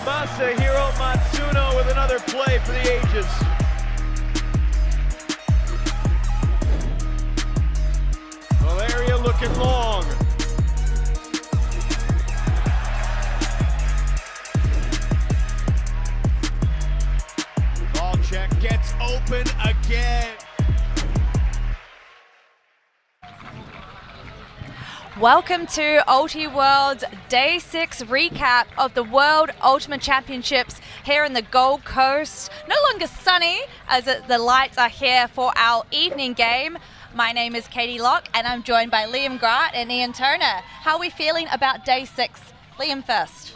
Masahiro Matsuno with another play for the ages. Valeria looking long. Ball check gets open again. Welcome to Ultiworld's Day 6 recap of the World Ultimate Championships here in the Gold Coast. No longer sunny as the lights are here for our evening game. My name is Katie Locke and I'm joined by Liam Grant and Ian Turner. How are we feeling about Day 6? Liam first.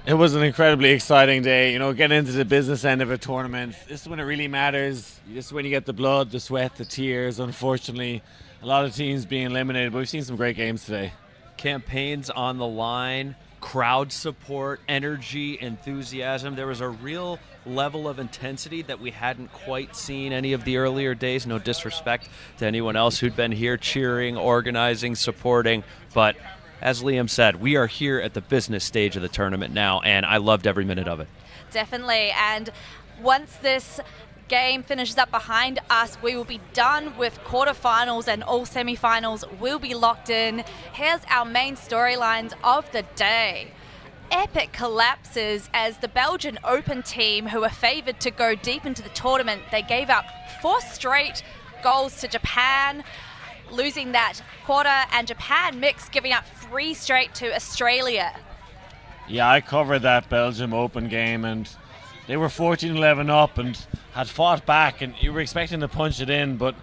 It was an incredibly exciting day. You know, getting into the business end of a tournament. This is when it really matters. This is when you get the blood, the sweat, the tears. Unfortunately, a lot of teams being eliminated, but we've seen some great games today. Campaigns on the line, crowd support, energy, enthusiasm. There was a real level of intensity that we hadn't quite seen any of the earlier days. No disrespect to anyone else who'd been here cheering, organizing, supporting. But as Liam said, we are here at the business stage of the tournament now, and I loved every minute of it. Definitely. And once this game finishes up behind us, we will be done with quarterfinals and all semifinals will be locked in. Here's our main storylines of the day. Epic collapses as the Belgian Open team, who were favoured to go deep into the tournament, they gave up 4 straight goals to Japan, losing that quarter, and Japan mix giving up 3 straight to Australia. Yeah, I covered that Belgium Open game, and they were 14-11 up and had fought back, and you were expecting to punch it in, but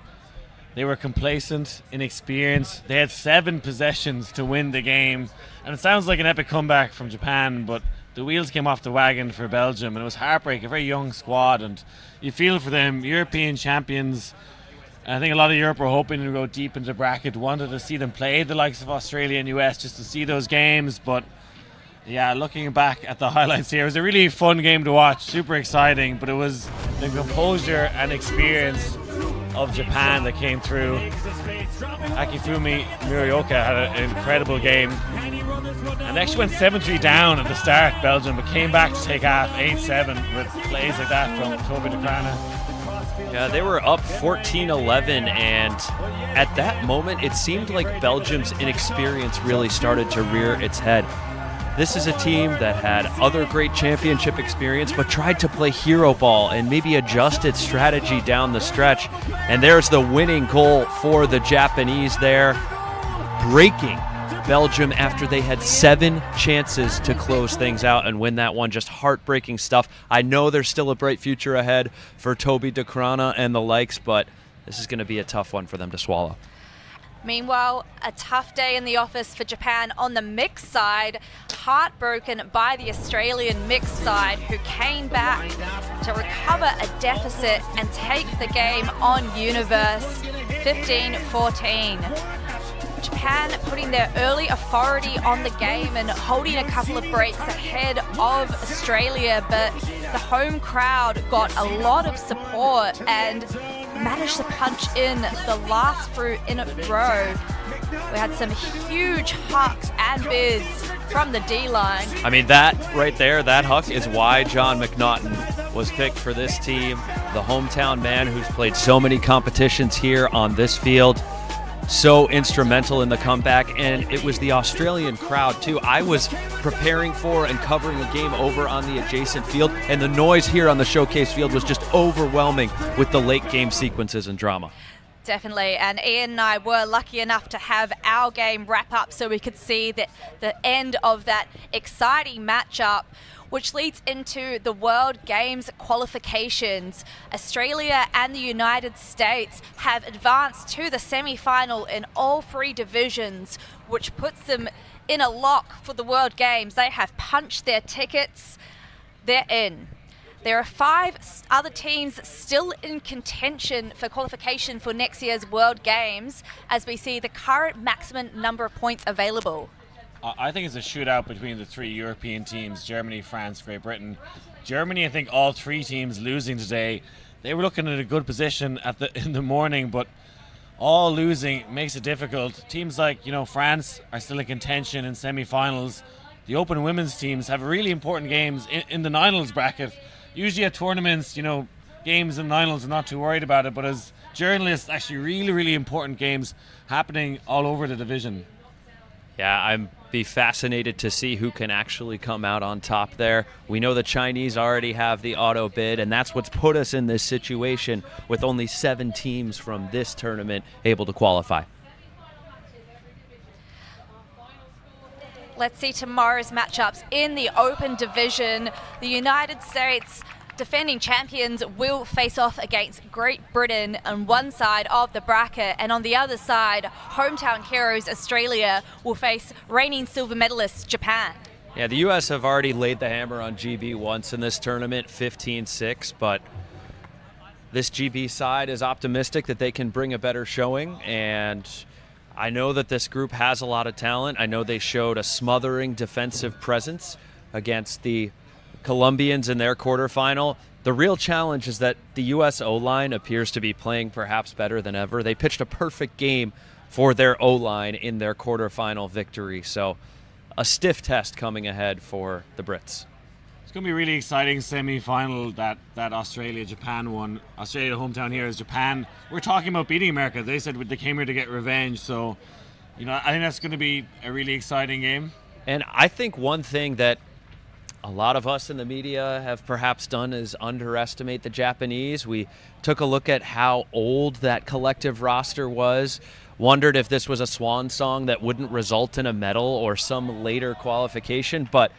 they were complacent, inexperienced. They had 7 possessions to win the game, and it sounds like an epic comeback from Japan, but the wheels came off the wagon for Belgium, and it was heartbreaking. A very young squad, and you feel for them, European champions. I think a lot of Europe were hoping to go deep into the bracket, wanted to see them play the likes of Australia and US just to see those games, but yeah, looking back at the highlights here, it was a really fun game to watch, super exciting, but it was the composure and experience of Japan that came through. Akifumi Murioka had an incredible game, and actually went 7-3 down at the start, Belgium, but came back to take half 8-7 with plays like that from Toby de Krana. Yeah, they were up 14-11, and at that moment, it seemed like Belgium's inexperience really started to rear its head. This is a team that had other great championship experience, but tried to play hero ball and maybe adjust its strategy down the stretch. And there's the winning goal for the Japanese there, breaking Belgium after they had 7 chances to close things out and win that one. Just heartbreaking stuff. I know there's still a bright future ahead for Toby de Krana and the likes, but this is going to be a tough one for them to swallow. Meanwhile, a tough day in the office for Japan on the mixed side, heartbroken by the Australian mixed side, who came back to recover a deficit and take the game on Universe 15-14. Japan putting their early authority on the game and holding a couple of breaks ahead of Australia, but the home crowd got a lot of support and managed to punch in the last fruit in a row. We had some huge hucks and bids from the D-line. I mean, that right there, that huck is why John McNaughton was picked for this team. The hometown man who's played so many competitions here on this field. So instrumental in the comeback, and it was the Australian crowd too. I was preparing for and covering a game over on the adjacent field, and the noise here on the showcase field was just overwhelming with the late game sequences and drama. Definitely, and Ian and I were lucky enough to have our game wrap up so we could see the end of that exciting matchup, which leads into the World Games qualifications. Australia and the United States have advanced to the semi-final in all 3 divisions, which puts them in a lock for the World Games. They have punched their tickets. They're in. There are 5 other teams still in contention for qualification for next year's World Games, as we see the current maximum number of points available. I think it's a shootout between the 3 European teams, Germany, France, Great Britain. Germany, I think all 3 teams losing today. They were looking at a good position in the morning, but all losing makes it difficult. Teams like, France are still in contention in semi-finals. the Open women's teams have really important games in the Ninals bracket. Usually at tournaments, games in Ninals are not too worried about it, but as journalists, actually really, really important games happening all over the division. Yeah, I'd be fascinated to see who can actually come out on top there. We know the Chinese already have the auto bid, and that's what's put us in this situation with only 7 teams from this tournament able to qualify. Let's see tomorrow's matchups in the Open division. The United States, defending champions, will face off against Great Britain on one side of the bracket, and on the other side, hometown heroes Australia will face reigning silver medalists Japan. Yeah, the U.S. have already laid the hammer on GB once in this tournament, 15-6, but this GB side is optimistic that they can bring a better showing, and I know that this group has a lot of talent. I know they showed a smothering defensive presence against the Colombians in their quarterfinal. The real challenge is that the U.S. O-line appears to be playing perhaps better than ever. They pitched a perfect game for their O-line in their quarterfinal victory. So a stiff test coming ahead for the Brits. It's going to be a really exciting semi-final, that Australia-Japan one. Australia, hometown heroes, Japan. We're talking about beating America. They said they came here to get revenge. So, I think that's going to be a really exciting game. And I think one thing that a lot of us in the media have perhaps done is underestimate the Japanese. We took a look at how old that collective roster was, wondered if this was a swan song that wouldn't result in a medal or some later qualification, but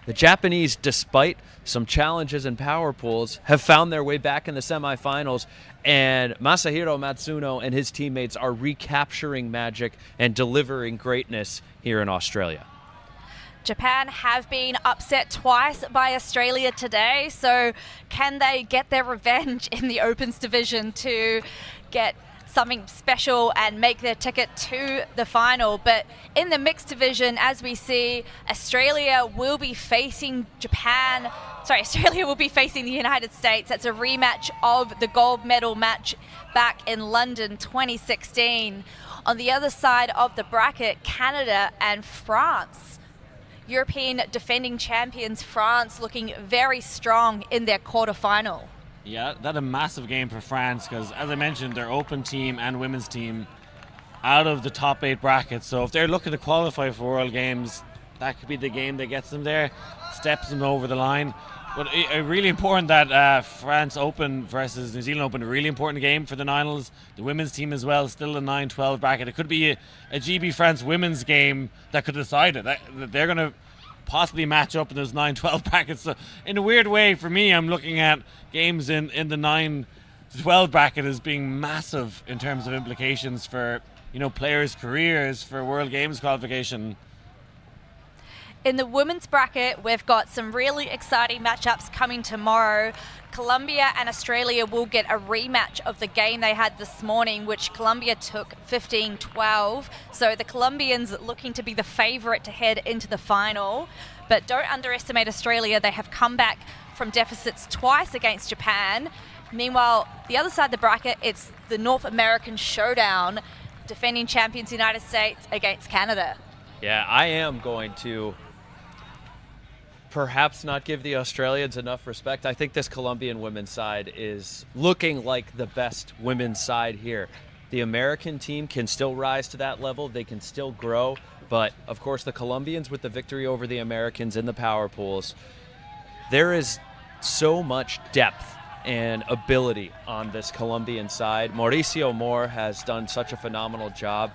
the Japanese, despite some challenges in power pools, have found their way back in the semifinals, and Masahiro Matsuno and his teammates are recapturing magic and delivering greatness here in Australia. Japan have been upset twice by Australia today, so can they get their revenge in the Opens division to get something special and make their ticket to the final? But in the mixed division, as we see, Australia will be facing Australia will be facing the United States. That's a rematch of the gold medal match back in London 2016. On the other side of the bracket, Canada and France. European defending champions France looking very strong in their quarterfinal. Yeah, that's a massive game for France because, as I mentioned, their open team and women's team out of the top 8 brackets. So if they're looking to qualify for World Games, that could be the game that gets them there, steps them over the line. But really important that France Open versus New Zealand Open, a really important game for the Ninals. The women's team as well, still the 9-12 bracket. It could be a GB France women's game that could decide it. They're going to possibly match up in those 9-12 brackets. So in a weird way, for me, I'm looking at games in the 9-12 bracket as being massive in terms of implications for players' careers, for World Games qualification. In the women's bracket, we've got some really exciting matchups coming tomorrow. Colombia and Australia will get a rematch of the game they had this morning, which Colombia took 15-12. So the Colombians looking to be the favourite to head into the final. But don't underestimate Australia. They have come back from deficits twice against Japan. Meanwhile, the other side of the bracket, it's the North American showdown, defending champions United States against Canada. Yeah, I am going to perhaps not give the Australians enough respect. I think this Colombian women's side is looking like the best women's side here. The American team can still rise to that level. They can still grow. But, of course, the Colombians with the victory over the Americans in the power pools, there is so much depth and ability on this Colombian side. Mauricio Moore has done such a phenomenal job.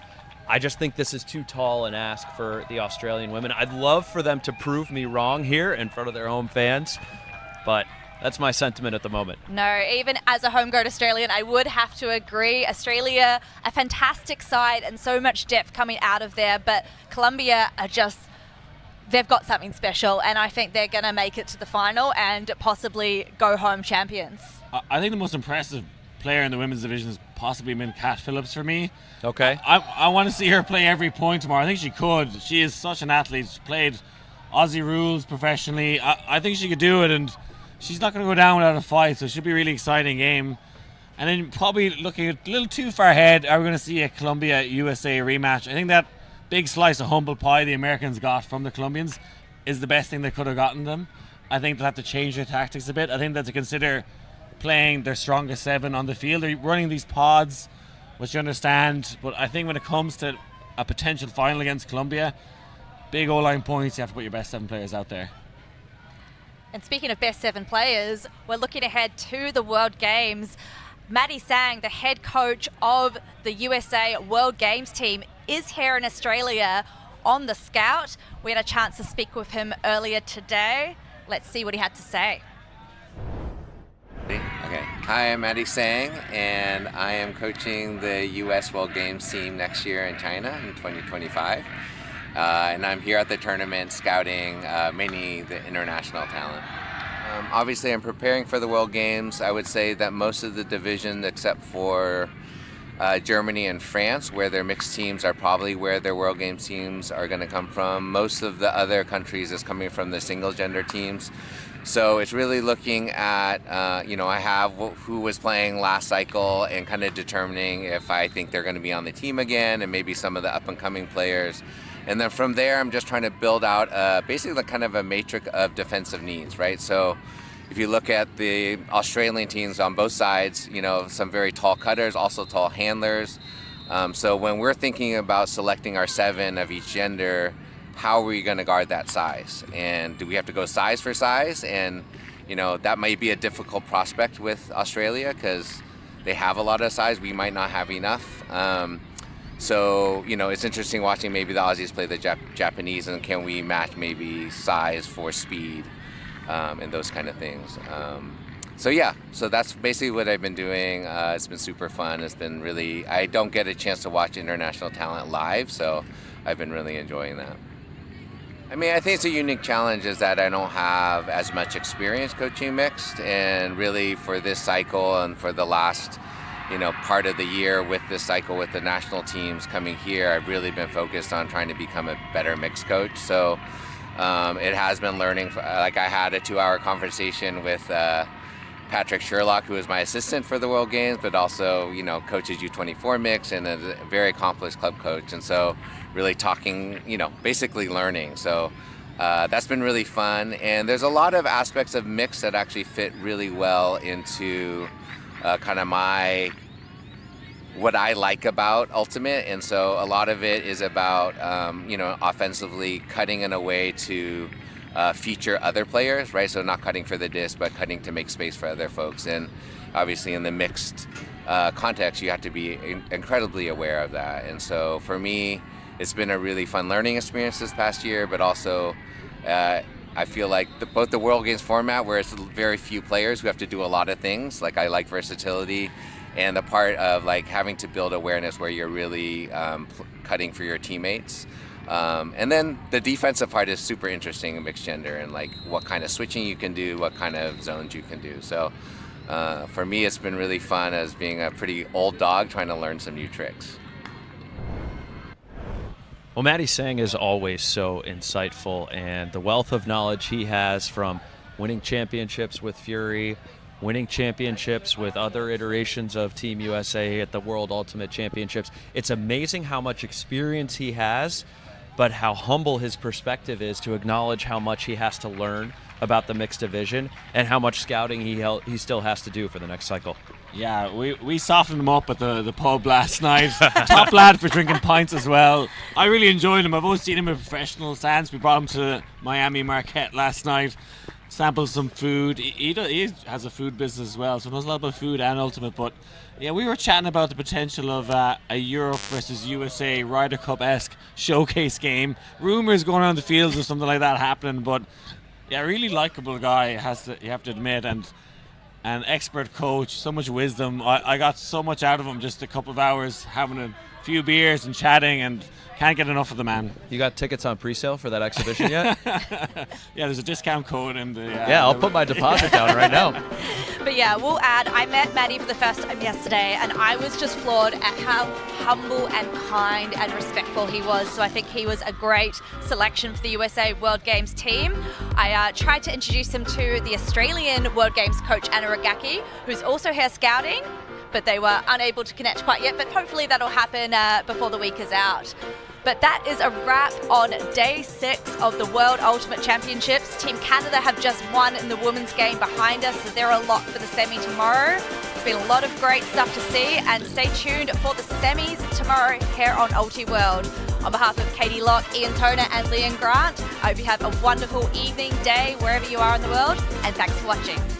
I just think this is too tall an ask for the Australian women. I'd love for them to prove me wrong here in front of their home fans, but that's my sentiment at the moment. No, even as a homegrown Australian, I would have to agree. Australia, a fantastic side and so much depth coming out of there, but Colombia are just, they've got something special, and I think they're going to make it to the final and possibly go home champions. I think the most impressive player in the women's division has possibly been Kat Phillips for me. Okay. I want to see her play every point tomorrow. I think she could. She is such an athlete. She's played Aussie rules professionally. I think she could do it, and she's not going to go down without a fight, so it should be a really exciting game. And then probably looking a little too far ahead, are we going to see a Colombia-USA rematch? I think that big slice of humble pie the Americans got from the Colombians is the best thing that could have gotten them. I think they'll have to change their tactics a bit. I think that to consider playing their strongest 7 on the field. They're running these pods, which you understand, but I think when it comes to a potential final against Colombia, big O-line points, you have to put your best 7 players out there. And speaking of best 7 players, we're looking ahead to the World Games. Matty Sang, the head coach of the USA World Games team, is here in Australia on the scout. We had a chance to speak with him earlier today. Let's see what he had to say. Okay. Hi, I'm Matty Sang, and I am coaching the U.S. World Games team next year in China in 2025. And I'm here at the tournament scouting mainly the international talent. Obviously, I'm preparing for the World Games. I would say that most of the division, except for Germany and France, where their mixed teams are probably where their World Games teams are going to come from. Most of the other countries is coming from the single gender teams. So it's really looking at, I have who was playing last cycle and kind of determining if I think they're going to be on the team again and maybe some of the up-and-coming players. And then from there, I'm just trying to build out basically kind of a matrix of defensive needs, right? So if you look at the Australian teams on both sides, some very tall cutters, also tall handlers. So when we're thinking about selecting our 7 of each gender, how are we going to guard that size? And do we have to go size for size? And, that might be a difficult prospect with Australia because they have a lot of size. We might not have enough. So, it's interesting watching maybe the Aussies play the Japanese, and can we match maybe size for speed and those kind of things. So that's basically what I've been doing. It's been super fun. It's been really, I don't get a chance to watch international talent live, so I've been really enjoying that. I think it's a unique challenge is that I don't have as much experience coaching mixed, and really for this cycle and for the last part of the year with this cycle with the national teams coming here, I've really been focused on trying to become a better mixed coach. So it has been learning. Like I had a 2-hour conversation with Patrick Sherlock, who is my assistant for the World Games, but also, coaches U24 mix and a very accomplished club coach. And so really talking, basically learning. So that's been really fun. And there's a lot of aspects of mix that actually fit really well into kind of what I like about Ultimate. And so a lot of it is about, offensively cutting in a way to feature other players, right? So not cutting for the disc, but cutting to make space for other folks. And obviously in the mixed context, you have to be incredibly aware of that. And so for me, it's been a really fun learning experience this past year, but also I feel like both the World Games format, where it's very few players who have to do a lot of things, like I like versatility, and the part of like having to build awareness where you're really cutting for your teammates. And then the defensive part is super interesting in mixed gender, and like what kind of switching you can do, what kind of zones you can do. So for me, it's been really fun as being a pretty old dog trying to learn some new tricks. Well, Matty Sang is always so insightful, and the wealth of knowledge he has from winning championships with Fury, winning championships with other iterations of Team USA at the World Ultimate Championships. It's amazing how much experience he has, but how humble his perspective is to acknowledge how much he has to learn about the mixed division and how much scouting he still has to do for the next cycle. Yeah, we softened him up at the pub last night. Top lad for drinking pints as well. I really enjoyed him. I've always seen him in professional stance. We brought him to Miami Marquette last night, sampled some food. He has a food business as well, so he knows a lot about food and Ultimate. But yeah, we were chatting about the potential of a Europe versus USA Ryder Cup-esque showcase game. Rumours going around the fields of something like that happening, but yeah, really likable guy, you have to admit, and an expert coach, so much wisdom. I got so much out of him, just a couple of hours having a few beers and chatting, and can't get enough of the man. You got tickets on pre-sale for that exhibition yet? Yeah, there's a discount code in the... I'll put my deposit down right now. But yeah, we'll add, I met Matty for the first time yesterday, and I was just floored at how humble and kind and respectful he was. So I think he was a great selection for the USA World Games team. I tried to introduce him to the Australian World Games coach, Anna Ragaki, who's also here scouting, but they were unable to connect quite yet, but hopefully that'll happen before the week is out. But that is a wrap on day 6 of the World Ultimate Championships. Team Canada have just won in the women's game behind us, so they're a lock for the semi tomorrow. It's been a lot of great stuff to see, and stay tuned for the semis tomorrow here on Ultiworld. On behalf of Katie Locke, Ian Toner and Leon Grant, I hope you have a wonderful evening, day, wherever you are in the world, and thanks for watching.